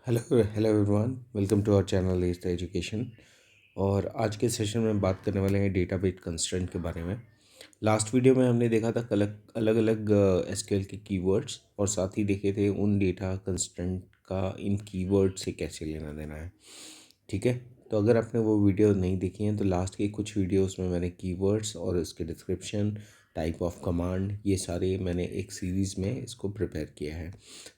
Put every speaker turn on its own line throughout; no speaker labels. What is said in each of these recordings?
Hello everyone, welcome to our channel is the education. और आज के सेशन में बात करने वाले हैं डेटाबेस कंस्ट्रेंट के बारे में। लास्ट वीडियो में हमने देखा था अलग अलग एसक्यूएल के कीवर्ड्स और साथ ही देखे थे उन डेटा कंस्ट्रेंट का इन कीवर्ड से कैसे लेना देना है। ठीक है, तो अगर आपने वो वीडियो नहीं देखी हैं तो लास्ट के कुछ वीडियोस में मैंने कीवर्ड्स और इसके डिस्क्रिप्शन, टाइप ऑफ कमांड, ये सारे मैंने एक सीरीज़ में इसको प्रिपेयर किया है।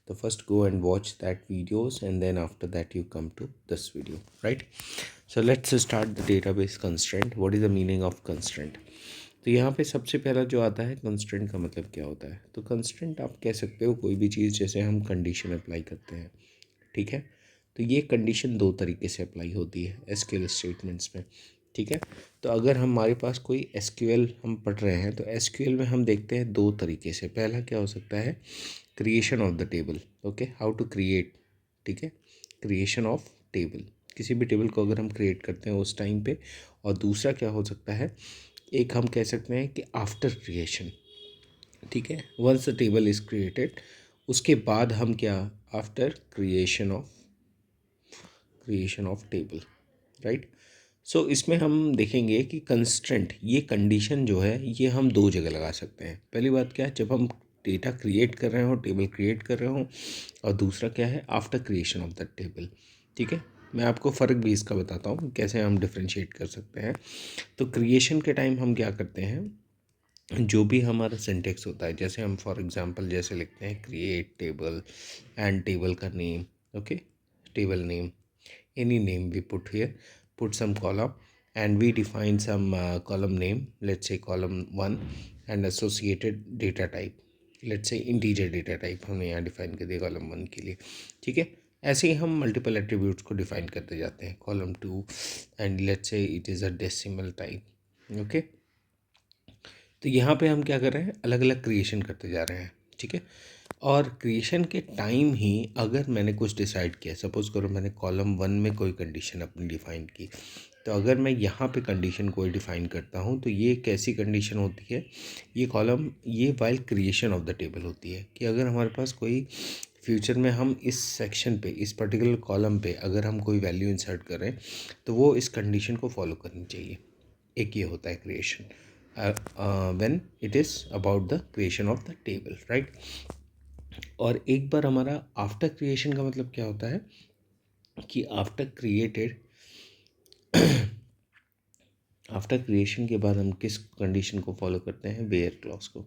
तो first go and watch that videos and then after that you come to this video, right. So let's start the database constraint. What is the meaning of constraint? तो यहाँ पे सबसे पहला जो आता है, कंस्ट्रेंट का मतलब क्या होता है। तो कंस्ट्रेंट आप कह सकते हो कोई भी चीज़, जैसे हम कंडीशन अप्लाई करते हैं, ठीक है। तो ये कंडीशन दो तरीके से अप्लाई होती है एसक्यूएल स्टेटमेंट्स में, ठीक है। तो अगर हमारे पास कोई एसक्यूएल हम पढ़ रहे हैं तो एसक्यूएल में हम देखते हैं दो तरीके से। पहला क्या हो सकता है, creation of the table, okay, how to create, ठीक है, क्रिएशन ऑफ टेबल, किसी भी टेबल को अगर हम क्रिएट करते हैं उस टाइम पे। और दूसरा क्या हो सकता है, एक हम कह सकते हैं कि आफ्टर क्रिएशन, ठीक है, once the table is created, उसके बाद हम क्या, after creation of table, right. So इसमें हम देखेंगे कि कंस्ट्रेंट, ये कंडीशन जो है ये हम दो जगह लगा सकते हैं। पहली बात क्या है, जब हम डेटा क्रिएट कर रहे हो, टेबल क्रिएट कर रहे हो, और दूसरा क्या है, after creation of the table, ठीक है। मैं आपको फ़र्क भी इसका बताता हूँ कैसे हम डिफ्रेंशिएट कर सकते हैं। तो क्रिएशन के टाइम हम क्या करते हैं, जो भी हमारा सिंटेक्स होता है, जैसे हम फॉर एग्जांपल जैसे लिखते हैं क्रिएट टेबल एंड टेबल का name, okay, table name, any name we put here, put some column and we define some column name, let's say column 1, and associated data type, let's say integer data type हमने यहाँ define कर दिया column 1 के लिए, ठीक है। ऐसे ही हम मल्टीपल एट्रीब्यूट्स को डिफाइन करते जाते हैं, column 2 and let's say it is a decimal type, okay. तो यहाँ पे हम क्या कर रहे हैं, अलग अलग क्रिएशन करते जा रहे हैं, ठीक है। और क्रिएशन के टाइम ही अगर मैंने कुछ डिसाइड किया, सपोज़ करो मैंने कॉलम 1 में कोई कंडीशन अपनी डिफ़ाइन की, तो अगर मैं यहाँ पे कंडीशन कोई डिफ़ाइन करता हूँ तो ये कैसी कंडीशन होती है, ये कॉलम, ये while creation of the table होती है कि अगर हमारे पास कोई फ्यूचर में हम इस सेक्शन पे, इस पर्टिकुलर कॉलम पे अगर हम कोई वैल्यू इंसर्ट करें तो वो इस कंडीशन को फॉलो करनी चाहिए। एक ये होता है creation, when it is about the creation of the table, right. और एक बार हमारा आफ्टर क्रिएशन का मतलब क्या होता है कि आफ्टर क्रिएशन के बाद हम किस कंडीशन को फॉलो करते हैं, वेयर क्लॉज को,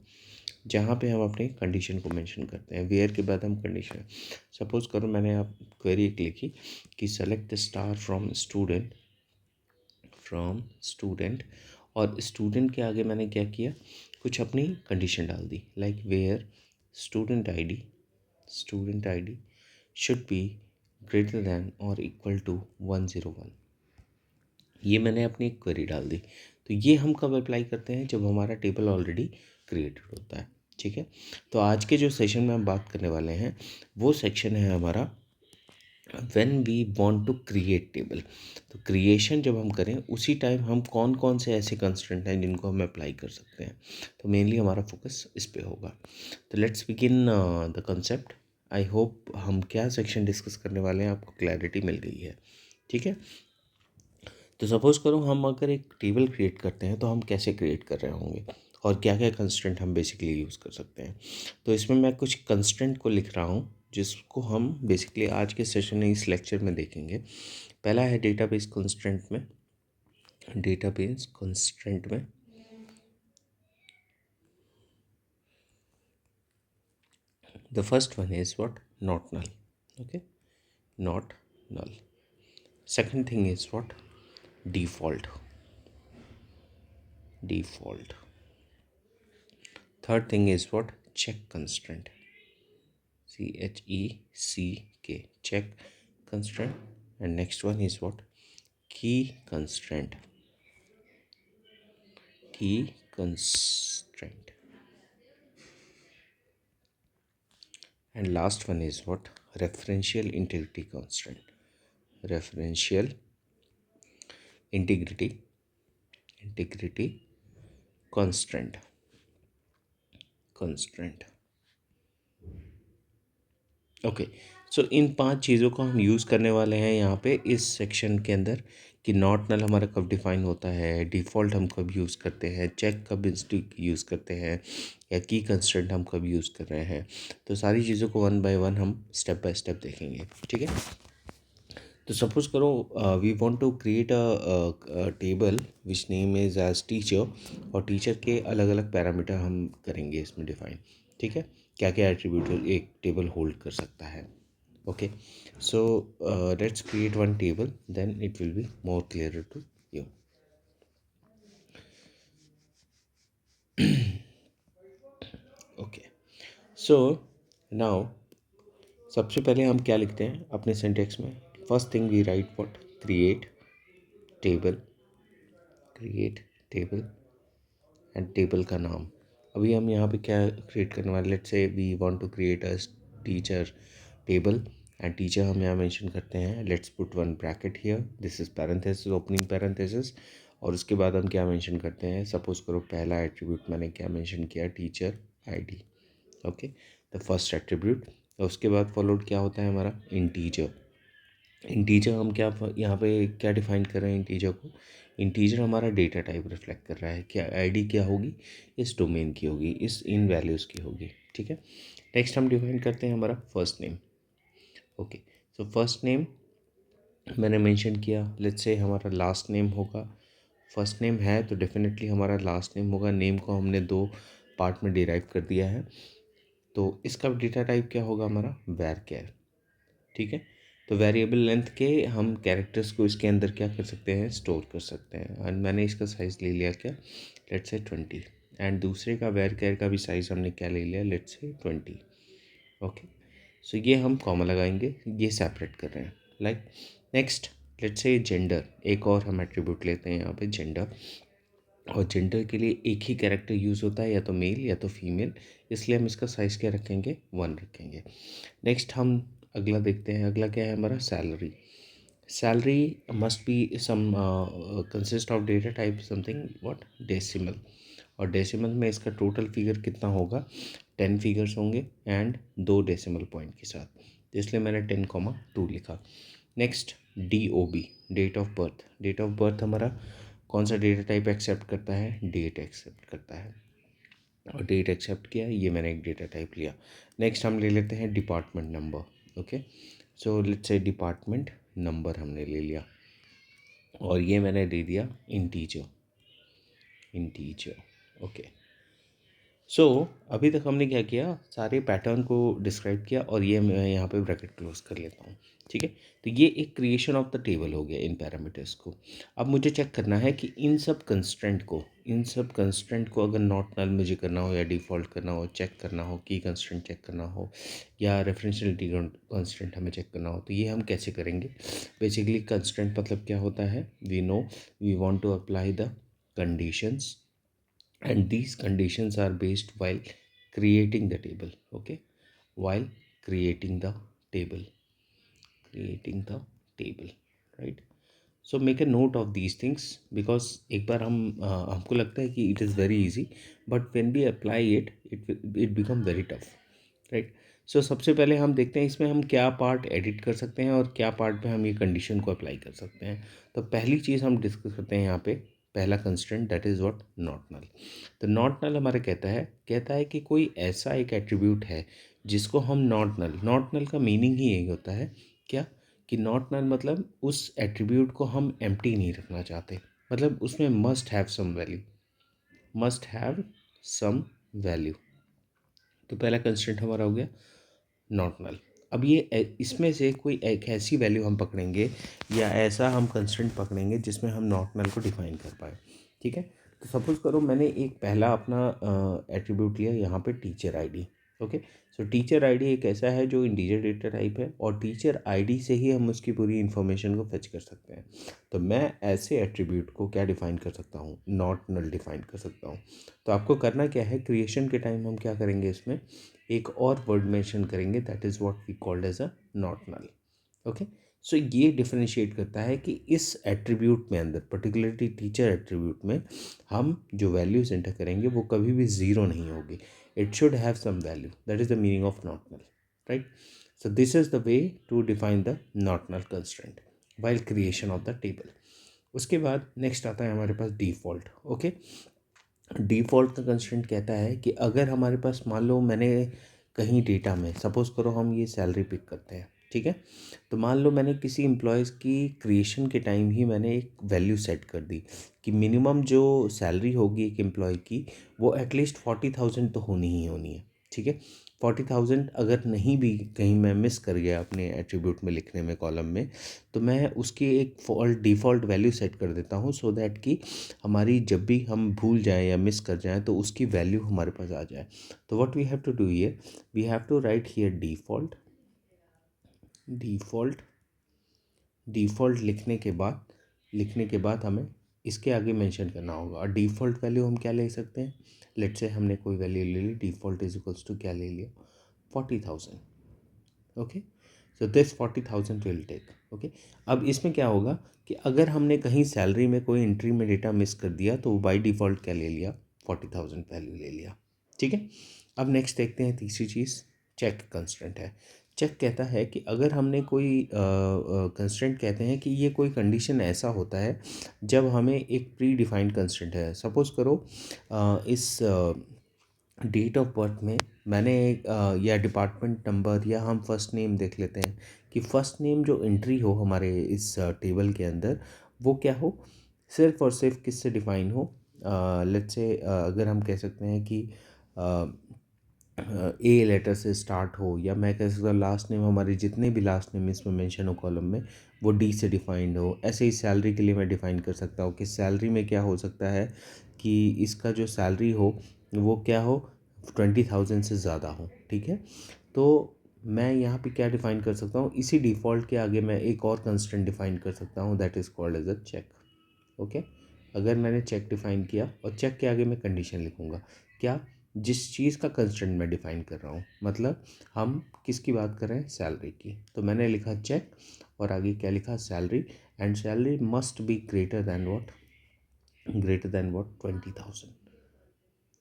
जहाँ पे हम अपनी कंडीशन को मेंशन करते हैं। वेयर के बाद हम कंडीशन, सपोज करो मैंने आप क्वेरी एक लिखी कि select the star from student, और स्टूडेंट के आगे मैंने क्या किया, कुछ अपनी कंडीशन डाल दी, like where student ID should be greater than और इक्वल टू 101। ये मैंने अपनी एक क्वेरी डाल दी। तो ये हम कब अप्लाई करते हैं, जब हमारा टेबल ऑलरेडी क्रिएटेड होता है, ठीक है। तो आज के जो सेशन में हम बात करने वाले हैं वो सेक्शन है हमारा when we want to create table. तो क्रिएशन जब हम करें उसी टाइम हम कौन कौन से ऐसे कंस्ट्रेंट हैं जिनको हम अप्लाई कर सकते हैं। तो मेनली हमारा फोकस इस पे होगा। तो let's begin the concept. I hope हम क्या सेक्शन डिस्कस करने वाले हैं आपको क्लैरिटी मिल गई है, ठीक है। तो सपोज़ करो हम अगर एक टेबल क्रिएट करते हैं तो हम कैसे क्रिएट कर रहे होंगे और क्या क्या कंस्ट्रेंट हम बेसिकली यूज़ कर सकते हैं। तो इसमें मैं कुछ कंस्ट्रेंट को लिख रहा हूँ जिसको हम बेसिकली आज के सेशन में, इस लेक्चर में देखेंगे। पहला है डेटाबेस कंस्ट्रेंट में the first one is what, not null, okay, not null. Second thing is what, default. Third thing is what, check constraint, check constraint. And next one is what, key constraint. And last one is what, referential integrity constraint. Okay, so इन 5 चीज़ों को हम use करने वाले हैं यहाँ पे इस सेक्शन के अंदर कि नॉट नल हमारा कब डिफ़ाइन होता है, डिफ़ॉल्ट हम कब यूज़ करते हैं, चेक कब इंस्टिक यूज़ करते हैं, या की कंस्ट्रेंट हम कब यूज़ कर रहे हैं। तो सारी चीज़ों को वन बाय वन हम स्टेप बाय स्टेप देखेंगे, ठीक है। तो सपोज़ करो we want to create a table which name is as teacher, और टीचर के अलग अलग पैरामीटर हम करेंगे इसमें डिफ़ाइन, ठीक है। क्या क्या एट्रीब्यूट एक टेबल होल्ड कर सकता है। Okay, so let's create one table, then it will be more clearer to you. Okay, so now सबसे पहले हम क्या लिखते हैं अपने सिंटेक्स में। First thing we write what, table create table and table का नाम। अभी हम यहाँ पे क्या क्रिएट करने वाले, let's say we want to create a teacher table, and teacher हम यहाँ मेंशन करते हैं, let's put one bracket here, this is parenthesis, opening parenthesis. और उसके बाद हम क्या मेंशन करते हैं, सपोज करो पहला एट्रीब्यूट मैंने क्या मेंशन किया, teacher ID. Okay, the first attribute. उसके बाद फॉलोड क्या होता है हमारा, इंटीजर। इंटीजर हम क्या यहाँ पे क्या डिफाइन कर रहे हैं इंटीजर को, इंटीजर हमारा डेटा टाइप रिफ्लेक्ट कर रहा है, क्या आईडी क्या होगी, इस डोमेन की होगी, इस इन वैल्यूज़ की होगी, ठीक है। नेक्स्ट हम डिफाइन करते हैं हमारा first name. Okay, so first name मैंने मेंशन किया, लेट्स से हमारा लास्ट नेम होगा, फर्स्ट नेम है तो डेफिनेटली हमारा लास्ट नेम होगा। नेम को हमने दो पार्ट में डिराइव कर दिया है, तो इसका डेटा टाइप क्या होगा हमारा, वैर कैर, ठीक है। तो वेरिएबल लेंथ के हम कैरेक्टर्स को इसके अंदर क्या कर सकते हैं, स्टोर कर सकते हैं। एंड मैंने इसका साइज़ ले लिया क्या, लेट्स से 20, एंड दूसरे का वेर कैर का भी साइज़ हमने क्या ले लिया, लेट्स से 20। ओके, सो ये हम कॉमा लगाएंगे, ये सेपरेट कर रहे हैं। Like next let's say gender, एक और हम एट्रीब्यूट लेते हैं यहाँ पे जेंडर, और जेंडर के लिए एक ही कैरेक्टर यूज़ होता है, या तो मेल या तो फीमेल, इसलिए हम इसका साइज़ क्या रखेंगे, 1 रखेंगे। नेक्स्ट हम अगला देखते हैं, अगला क्या है हमारा, salary. Salary must be some consist of data type something what, decimal, और डेसिमल में इसका टोटल फिगर कितना होगा, 10 फिगर्स होंगे एंड 2 डेसिमल पॉइंट के साथ, तो इसलिए मैंने 10,2 लिखा। Next DOB, date of birth. Date of birth हमारा कौन सा डेटा टाइप एक्सेप्ट करता है, डेट एक्सेप्ट करता है, और डेट एक्सेप्ट किया, ये मैंने एक डेटा टाइप लिया। नेक्स्ट हम ले लेते हैं department number. Okay, so let's say department number हमने ले लिया, और ये मैंने दे दिया इंटीजर, ओके। सो अभी तक हमने क्या किया, सारे पैटर्न को डिस्क्राइब किया, और ये मैं यहाँ पे ब्रैकेट क्लोज कर लेता हूँ, ठीक है। तो ये एक क्रिएशन ऑफ द टेबल हो गया इन पैरामीटर्स को। अब मुझे चेक करना है कि इन सब कंस्ट्रेंट को अगर नॉट नल मुझे करना हो, या डिफ़ॉल्ट करना हो, चेक करना हो, की कंस्ट्रेंट चेक करना हो, या रेफरेंशियलिटी कंस्ट्रेंट हमें चेक करना हो, तो ये हम कैसे करेंगे। बेसिकली कंस्ट्रेंट मतलब क्या होता है, we want to apply the conditions, and these conditions are based while creating the table. Okay, while creating the table, creating the table, right? So make a note of these things, because एक बार हमको लगता है कि it is very easy, but when we apply it, it become very tough, right? So सबसे पहले हम देखते हैं इसमें हम क्या पार्ट एडिट कर सकते हैं, और क्या पार्ट पे हम ये कंडीशन को अप्लाई कर सकते हैं। तो पहली चीज़ हम डिस्कस करते हैं यहाँ पे, पहला constraint, that is what, not null. तो नॉट नल हमारा कहता है कि कोई ऐसा एक एट्रीब्यूट है जिसको हम नॉट नल का मीनिंग ही यही होता है क्या, कि नॉट नल मतलब उस एट्रीब्यूट को हम एम्प्टी नहीं रखना चाहते, मतलब उसमें मस्ट हैव सम वैल्यू। तो पहला कंस्ट्रेंट हमारा हो गया नॉट नल। अब ये इसमें से कोई एक ऐसी वैल्यू हम पकड़ेंगे, या ऐसा हम कंस्ट्रेंट पकड़ेंगे जिसमें हम नॉट नल को डिफाइन कर पाए, ठीक है। तो सपोज़ करो मैंने एक पहला अपना एट्रीब्यूट लिया यहाँ पे, टीचर आईडी। ओके, सो टीचर आईडी एक ऐसा है जो इंटीजर डेटा टाइप है, और टीचर आईडी से ही हम उसकी पूरी इन्फॉर्मेशन को फेच कर सकते हैं। तो मैं ऐसे एट्रीब्यूट को क्या डिफ़ाइन कर सकता हूँ, नॉट नल डिफ़ाइन कर सकता हूँ। तो आपको करना क्या है, क्रिएशन के टाइम हम क्या करेंगे, इसमें एक और वर्ड मेंशन करेंगे, that is what we called as a not null. Okay, so ये डिफरेंशिएट करता है कि इस एट्रीब्यूट में अंदर, पर्टिकुलरली टीचर एट्रीब्यूट में, हम जो वैल्यूज एंटर करेंगे वो कभी भी ज़ीरो नहीं होगी, it should have some value, that is the meaning of not null, right. So this is the way to define the not null constraint while creation of the table. उसके बाद next आता है हमारे पास default. Okay, default का constraint कहता है कि अगर हमारे पास मान लो मैंने कहीं डेटा में सपोज़ करो हम ये सैलरी पिक करते हैं, ठीक है. तो मान लो मैंने किसी एम्प्लॉयज़ की क्रिएशन के टाइम ही मैंने एक वैल्यू सेट कर दी कि मिनिमम जो सैलरी होगी एक एम्प्लॉय की वो एटलीस्ट 40,000 तो होनी ही होनी है, ठीक है. 40,000 अगर नहीं भी कहीं मैं मिस कर गया अपने एट्रीब्यूट में लिखने में कॉलम में, तो मैं उसकी एक डिफ़ॉल्ट वैल्यू सेट कर देता हूँ सो दैट कि हमारी जब भी हम भूल जाएं या मिस कर जाएं तो उसकी वैल्यू हमारे पास आ जाए. तो what we have to do here, we have to write here default. Default लिखने के बाद हमें इसके आगे मेंशन करना होगा. और डिफ़ॉल्ट वैल्यू हम क्या ले सकते हैं, लेट्स से हमने कोई वैल्यू ले ली, डिफ़ॉल्ट इज इक्वल्स टू क्या ले लिया, 40,000. Okay, so this 40,000 will take. Okay, अब इसमें क्या होगा कि अगर हमने कहीं सैलरी में कोई एंट्री में डेटा मिस कर दिया तो बाय डिफ़ॉल्ट क्या ले लिया, 40,000 वैल्यू ले लिया, ठीक है. अब नेक्स्ट देखते हैं तीसरी चीज़, चेक कंस्ट्रेंट है. चेक कहता है कि अगर हमने कोई कंस्ट्रेंट कहते हैं कि ये कोई कंडीशन ऐसा होता है जब हमें एक प्री डिफाइंड कंस्ट्रेंट है. सपोज़ करो इस डेट ऑफ बर्थ में मैंने या डिपार्टमेंट नंबर या हम फर्स्ट नेम देख लेते हैं कि फ़र्स्ट नेम जो एंट्री हो हमारे इस टेबल के अंदर वो क्या हो, सिर्फ़ और सिर्फ किससे डिफ़ाइन हो. लेट्स से अगर हम कह सकते हैं कि ए लेटर से स्टार्ट हो, या मैं कह सकता हूँ लास्ट नेम हमारे जितने भी लास्ट नेम इसमें मेंशन हो कॉलम में वो डी से डिफाइंड हो. ऐसे ही सैलरी के लिए मैं डिफ़ाइन कर सकता हूँ कि सैलरी में क्या हो सकता है कि इसका जो सैलरी हो वो क्या हो, 20,000 से ज़्यादा हो, ठीक है. तो मैं यहाँ पे क्या डिफ़ाइन कर सकता हूँ, इसी डिफ़ॉल्ट के आगे मैं एक और कंस्ट्रेंट डिफ़ाइन कर सकता हूँ that is called as a check. Okay, अगर मैंने चेक डिफ़ाइन किया और चेक के आगे मैं कंडीशन लिखूँगा, क्या, जिस चीज़ का कंस्ट्रेंट मैं डिफ़ाइन कर रहा हूँ, मतलब हम किसकी बात कर रहे हैं, सैलरी की. तो मैंने लिखा चेक और आगे क्या लिखा, salary, and salary must B greater then what 20,000.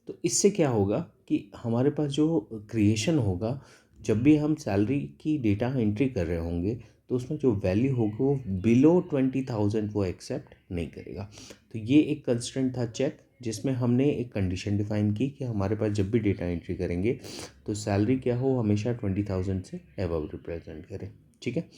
तो इससे क्या होगा कि हमारे पास जो क्रिएशन होगा, जब भी हम सैलरी की डेटा एंट्री कर रहे होंगे तो उसमें जो वैल्यू होगी वो बिलो 20,000 वो एक्सेप्ट नहीं करेगा. तो ये एक कंस्ट्रेंट था चेक, जिसमें हमने एक कंडीशन डिफाइन की कि हमारे पास जब भी डेटा एंट्री करेंगे तो सैलरी क्या हो, हमेशा 20,000 से एबव रिप्रेजेंट करें, ठीक है.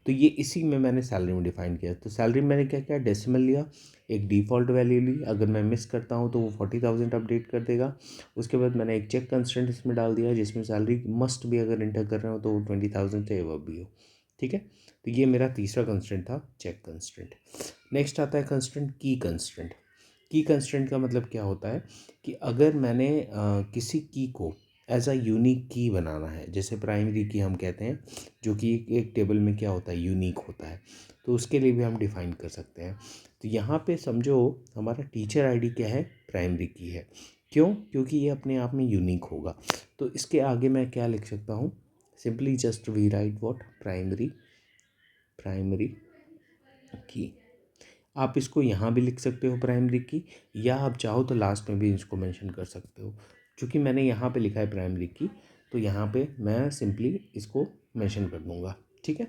तो ये इसी में मैंने सैलरी में डिफ़ाइन किया. तो सैलरी में मैंने क्या किया, डेसिमल लिया, एक डिफ़ॉल्ट वैल्यू ली, अगर मैं मिस करता हूँ तो वो 40,000 अपडेट कर देगा. उसके बाद मैंने एक चेक कंस्ट्रेंट इसमें डाल दिया जिसमें सैलरी मस्ट भी अगर इंटर कर रहे हो तो वो 20,000 से एबव भी हो, ठीक है. तो ये मेरा तीसरा कंस्ट्रेंट था, चेक कंस्ट्रेंट. नेक्स्ट आता है कंस्ट्रेंट की कंस्ट्रेंट. की कंस्ट्रेंट का मतलब क्या होता है कि अगर मैंने किसी की को एज अ यूनिक की बनाना है, जैसे प्राइमरी की हम कहते हैं, जो कि एक टेबल में क्या होता है, यूनिक होता है, तो उसके लिए भी हम डिफ़ाइन कर सकते हैं. तो यहाँ पे समझो हमारा टीचर आईडी क्या है, प्राइमरी की है. क्यों, क्योंकि ये अपने आप में यूनिक होगा. तो इसके आगे मैं क्या लिख सकता हूँ, simply just we write what, primary key. आप इसको यहाँ भी लिख सकते हो प्राइमरी की, या आप चाहो तो लास्ट में भी इसको मेंशन कर सकते हो. क्योंकि मैंने यहाँ पे लिखा है प्राइमरी की तो यहाँ पे मैं सिंपली इसको मेंशन कर दूँगा, ठीक है.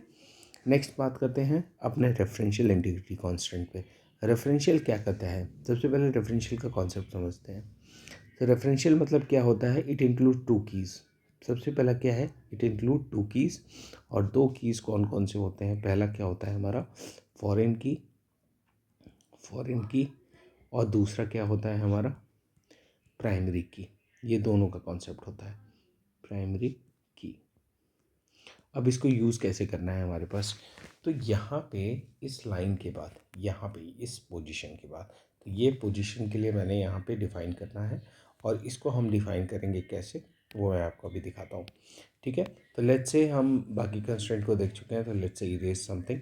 नेक्स्ट बात करते हैं अपने रेफरेंशियल इंटीग्रिटी कांस्टेंट पे. रेफरेंशियल क्या कहता है, सबसे पहले रेफरेंशियल का कॉन्सेप्ट समझते हैं. तो रेफरेंशियल मतलब क्या होता है, इट इंक्लूड टू कीज़. सबसे पहला क्या है, इट इंक्लूड टू कीज़. और दो कीज़ कौन कौन से होते हैं, पहला क्या होता है हमारा फॉरेन की और दूसरा क्या होता है हमारा प्राइमरी की. ये दोनों का कॉन्सेप्ट होता है प्राइमरी की. अब इसको यूज़ कैसे करना है हमारे पास, तो यहाँ पे इस लाइन के बाद, यहाँ पे इस पोजीशन के बाद, तो ये पोजीशन के लिए मैंने यहाँ पे डिफ़ाइन करना है. और इसको हम डिफ़ाइन करेंगे कैसे, वो मैं आपको अभी दिखाता हूँ, ठीक है. तो लेट्स से हम बाकी कंस्ट्रेंट को देख चुके हैं, तो let's say erase something.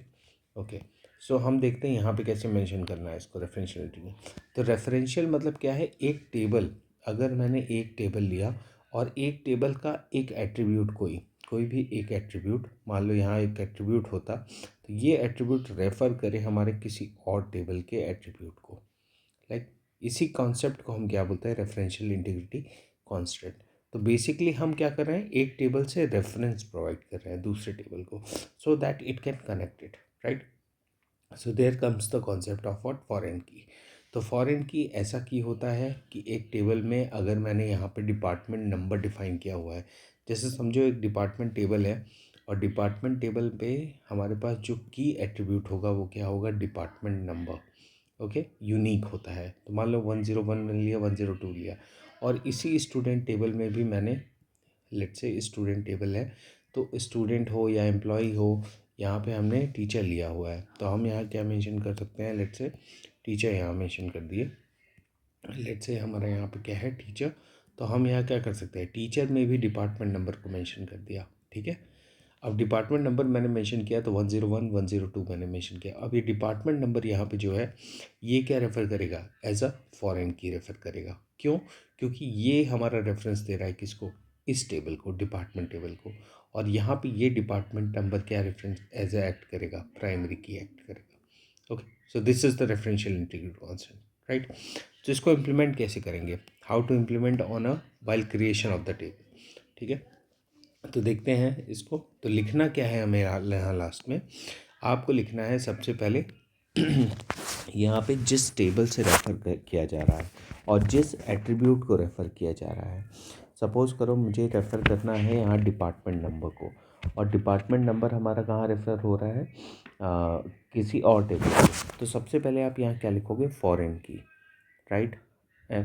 Okay, सो हम देखते हैं यहाँ पे कैसे मेंशन करना है इसको रेफरेंशियलिटी में. तो रेफरेंशियल मतलब क्या है, एक टेबल, अगर मैंने एक टेबल लिया और एक टेबल का एक एट्रीब्यूट कोई भी एक एट्रीब्यूट, मान लो यहाँ एक एट्रीब्यूट होता, तो ये एट्रीब्यूट रेफ़र करे हमारे किसी और टेबल के एट्रीब्यूट को, लाइक इसी कॉन्सेप्ट को हम क्या बोलते हैं, रेफरेंशियल इंटीग्रिटी कॉन्स्टेंट. तो बेसिकली हम क्या कर रहे हैं, एक टेबल से रेफरेंस प्रोवाइड कर रहे हैं दूसरे टेबल को, so that it can connect it, right. So there comes the concept of what, foreign key. तो फॉरेन की ऐसा की होता है कि एक टेबल में अगर मैंने यहाँ पे डिपार्टमेंट नंबर डिफाइन किया हुआ है, जैसे समझो एक डिपार्टमेंट टेबल है और डिपार्टमेंट टेबल पे हमारे पास जो की एट्रीब्यूट होगा वो क्या होगा, डिपार्टमेंट नंबर। ओके, यूनिक होता है। तो मान लो 101 लिया, 102 लिया, और इसी स्टूडेंट टेबल में भी मैंने, लेट्स से स्टूडेंट टेबल है, तो स्टूडेंट हो या एम्प्लॉय हो, यहाँ पे हमने टीचर लिया हुआ है, तो हम यहाँ क्या मेंशन कर सकते हैं, लेट्स से टीचर यहाँ मेंशन कर दिए। लेट्स से हमारा यहाँ पे क्या है, टीचर। तो हम यहाँ क्या कर सकते हैं, टीचर में भी डिपार्टमेंट नंबर को मेंशन कर दिया, ठीक है। अब डिपार्टमेंट नंबर मैंने मेंशन किया तो 101 102 मैंने मेंशन किया। अब ये डिपार्टमेंट नंबर यहाँ पे जो है ये क्या रेफ़र करेगा, एज अ फॉरेन की रेफ़र करेगा। क्यों? क्योंकि ये हमारा रेफरेंस दे रहा है किसको, इस टेबल को, डिपार्टमेंट टेबल को। और यहाँ पे ये डिपार्टमेंट नंबर क्या रेफरेंस एज ए एक्ट करेगा, प्राइमरी की एक्ट करेगा। Okay, so this is the referential integrity concept, right. तो इसको इम्प्लीमेंट कैसे करेंगे, how to implement on a while creation of the table, ठीक है। तो देखते हैं इसको। तो लिखना क्या है हमें यहाँ लास्ट में, आपको लिखना है सबसे पहले यहाँ पे जिस टेबल से रेफ़र किया जा रहा है और जिस एट्रीब्यूट को रेफ़र किया जा रहा है। सपोज़ करो मुझे रेफ़र करना है यहाँ डिपार्टमेंट नंबर को, और डिपार्टमेंट नंबर हमारा कहाँ रेफ़र हो रहा है, किसी और टेबल को। तो सबसे पहले आप यहाँ क्या लिखोगे, फॉरेन की, राइट,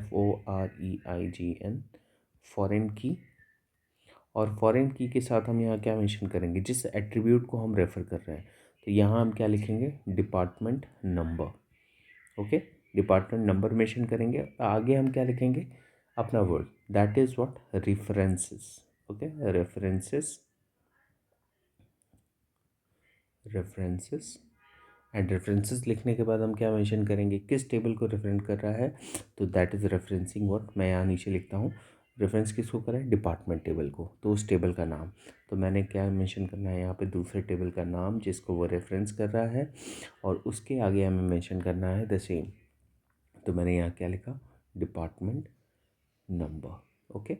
FOREIGN, फॉरेन की। और फॉरेन की के साथ हम यहाँ क्या मेंशन करेंगे, जिस एट्रीब्यूट को हम रेफ़र कर रहे हैं। तो यहाँ हम क्या लिखेंगे, department number. Okay, department number mention करेंगे। आगे हम क्या लिखेंगे, अपना word, that is what, references. Okay, references, references. And references लिखने के बाद हम क्या मेंशन करेंगे, किस टेबल को रेफरेंस कर रहा है, तो दैट इज़ रेफरेंसिंग व्हाट, मैं यहाँ नीचे लिखता हूँ, रेफरेंस किसको करा है, डिपार्टमेंट टेबल को, तो उस टेबल का नाम। तो मैंने क्या मेंशन करना है यहाँ पे, दूसरे टेबल का नाम जिसको वो रेफरेंस कर रहा है, और उसके आगे हमें मेंशन करना है द सेम। तो मैंने यहाँ क्या लिखा, डिपार्टमेंट नंबर। ओके,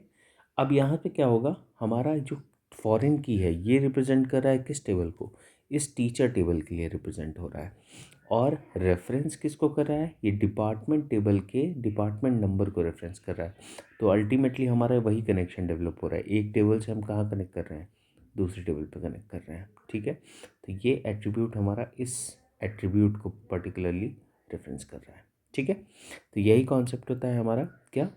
अब यहाँ पे क्या होगा, हमारा जो फॉरेन की है ये रिप्रेजेंट कर रहा है किस टेबल को, इस टीचर टेबल के लिए रिप्रेजेंट हो रहा है। और रेफरेंस किसको कर रहा है, ये डिपार्टमेंट टेबल के डिपार्टमेंट नंबर को रेफरेंस कर रहा है। तो अल्टीमेटली हमारा वही कनेक्शन डेवलप हो रहा है, एक टेबल से हम कहाँ कनेक्ट कर रहे हैं, दूसरे टेबल पे कनेक्ट कर रहे हैं, ठीक है। तो ये एट्रीब्यूट हमारा इस एट्रीब्यूट को पर्टिकुलरली रेफरेंस कर रहा है, ठीक है। तो यही कॉन्सेप्ट होता है हमारा क्या,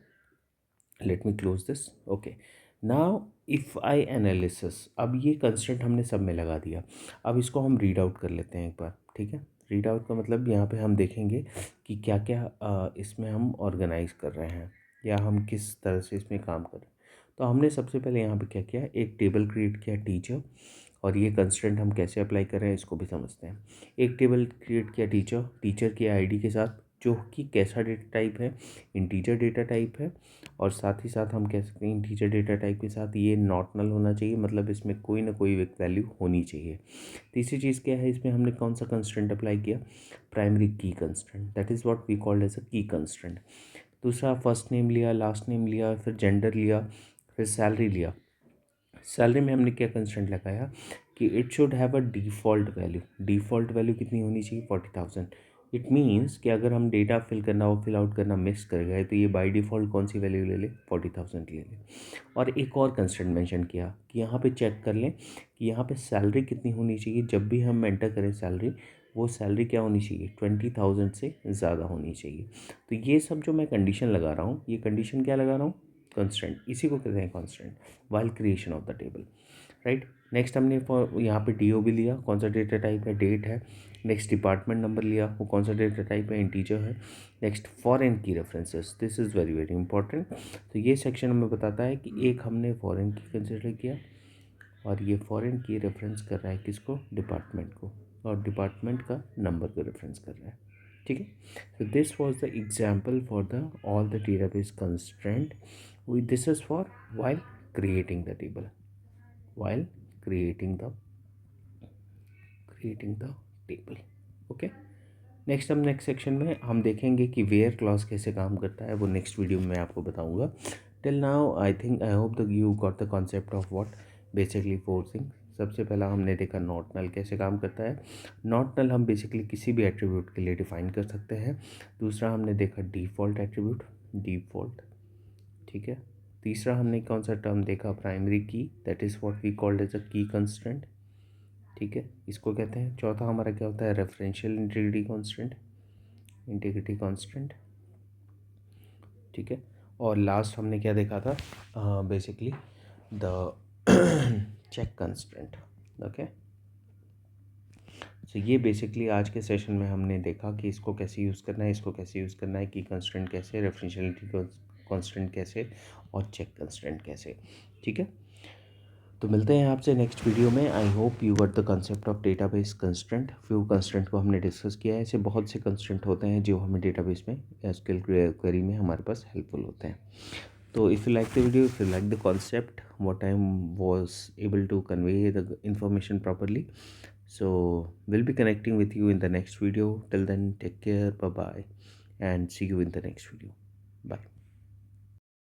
let me close this. Okay, now if I analysis, अब ये कंस्ट्रेंट हमने सब में लगा दिया। अब इसको हम रीड आउट कर लेते हैं एक बार, ठीक है। रीड आउट का मतलब यहाँ पे हम देखेंगे कि क्या क्या इसमें हम ऑर्गेनाइज कर रहे हैं या हम किस तरह से इसमें काम कर रहे हैं। तो हमने सबसे पहले यहाँ पे क्या किया, एक टेबल क्रिएट किया टीचर, और ये कंस्ट्रेंट हम कैसे अप्लाई कर रहे हैं इसको भी समझते हैं। एक टेबल क्रिएट किया टीचर, टीचर की आईडी के साथ, जो कि कैसा डेटा टाइप है, इंटीजर डेटा टाइप है। और साथ ही साथ हम कह सकते हैं इंटीजर डेटा टाइप के साथ ये नॉट नल होना चाहिए, मतलब इसमें कोई ना कोई एक वैल्यू होनी चाहिए। तीसरी चीज़ क्या है, इसमें हमने कौन सा कंस्ट्रेंट अप्लाई किया, primary key constraint, that is what we called as a key constraint. दूसरा, फर्स्ट नेम लिया, लास्ट नेम लिया, फिर जेंडर लिया, फिर सैलरी लिया। सैलरी में हमने क्या कंस्ट्रेंट लगाया कि it should have a default value. Default value कितनी होनी चाहिए, 40,000। इट मीन्स कि अगर हम डेटा फिल करना हो, फिल आउट करना मिस कर गए, तो ये बाय डिफ़ॉल्ट कौन सी वैल्यू ले ले, 40,000 ले ले। और एक और कंस्ट्रेंट मेंशन किया कि यहाँ पे चेक कर लें कि यहाँ पे सैलरी कितनी होनी चाहिए, जब भी हम एंटर करें सैलरी, वो सैलरी क्या होनी चाहिए, 20,000 से ज़्यादा होनी चाहिए। तो ये सब जो मैं कंडीशन लगा रहा हूँ, ये कंडीशन क्या लगा रहा हूँ, कंस्ट्रेंट, इसी को कहते हैं constraint while creation of the table, right. Next हमने यहाँ पे DOB लिया, कौन सा डेटा टाइप है, डेट है। नेक्स्ट डिपार्टमेंट नंबर लिया, वो कौन सा डेटा टाइप है, इंटीजर है। नेक्स्ट फॉरेन की references, this is very very important. तो ये सेक्शन हमें बताता है कि एक हमने फॉरेन की कंसिडर किया, और ये फॉरेन की रेफरेंस कर रहा है किसको, डिपार्टमेंट को, और डिपार्टमेंट का नंबर को रेफरेंस कर रहा है, ठीक है। So this was the example for the all the database constraint. This is for while creating the table, while creating the table. Okay. Next हम नेक्स्ट सेक्शन में हम देखेंगे कि वेयर क्लॉज कैसे काम करता है, वो नेक्स्ट वीडियो में मैं आपको बताऊंगा। Till now I think I hope the you got the concept of what basically four things. सबसे पहला हमने देखा नॉट नल कैसे काम करता है। नॉट नल हम बेसिकली किसी भी एट्रीब्यूट के लिए डिफाइन कर सकते हैं। दूसरा हमने देखा डिफ़ॉल्ट एट्रीब्यूट, डिफ़ॉल्ट, ठीक है। तीसरा हमने कौन सा टर्म देखा, primary key, that is what we called as a key constraint, ठीक है, इसको कहते हैं। चौथा हमारा क्या होता है, referential integrity constant, integrity constant, ठीक है। और लास्ट हमने क्या देखा था, basically the check constant, okay. तो ये बेसिकली आज के सेशन में हमने देखा कि इसको कैसे यूज़ करना है, इसको कैसे यूज़ करना है, की कंस्टेंट कैसे, रेफरेंशियलिटी कांस्टेंट कैसे, और चेक कंस्टेंट कैसे, ठीक है। तो मिलते हैं आपसे नेक्स्ट वीडियो में। I hope you got the concept of database constraint. Few constraint को हमने डिस्कस किया है। ऐसे बहुत से कंस्ट्रेंट होते हैं जो हमें डेटाबेस में एसक्यूएल क्वेरी में हमारे पास हेल्पफुल होते हैं। तो if you like the video, if you like the concept, what I was able to convey the information properly, so we'll be connecting with you in the next video. Till then, take care, bye bye, and see you in the next video. Bye.